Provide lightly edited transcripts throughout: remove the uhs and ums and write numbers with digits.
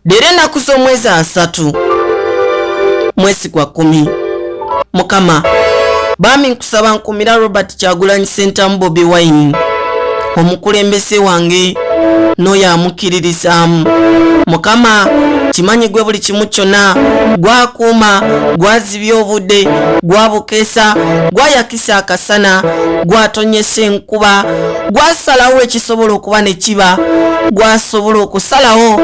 Dere ennaku z'omwezi 3 mwezi gwa 10 Mukama bami nkusaba nkumira Robert Kyagulanyi Ssentamu Bobi Wine omukulembeze wange n'oyo amukiririzaamu. Mukama kimanyi gwe buli kimu kyonna gwakuuma, gwazibya obudde, gwabukeesa, gwayakisa akasana, gwatonyesa enkuba, gwasalawo ekisobola okuba ne kiba, gwasobola okusalawo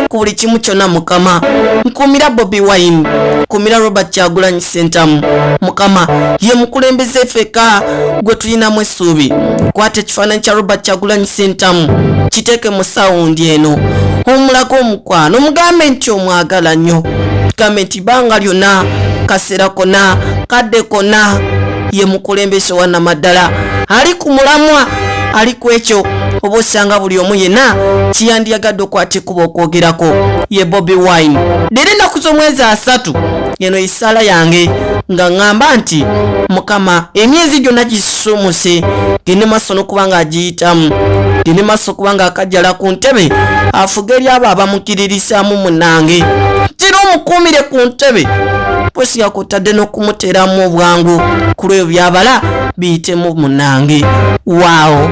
ku buli kimu kyonna. Mukama nkumira Bobi Wine, nkumira Robert Kyagulanyi Ssentamu. Mukama ye mukulembeze ffeka gwe tulinamu essuubi. Kwata ekifaananyi kya Robert Kyagulanyi Ssentamu kiteeke mu sawundi eno, omulago omukwano, mugambe nti omwagala nnyo, mugambe nti bbanga lyonna, kaseera konna, kadde konna, ye mukulembeze wa Namaddala ali ku mulamwa, ali ku ekyo oba osanga buli omu yenna kiyandiyagadde okwata ekkuba okwogerako, ye Bobi Wine. Dere ennaku z'omwezi 3 eno isaala yange nga ngamba nti Mukama emyezi gyonna gisumuse, gende maaso n'okuba nga agiyitamu, gende maaso okuba nga akajjala ku ntebe afuge eri abo abamukiririsaamu munnange, tira omukuumire ku ntebe bwesinga kutadde n'okumuteeramu obwangu ku lwebyo byabala biyitemu munnange. Waawo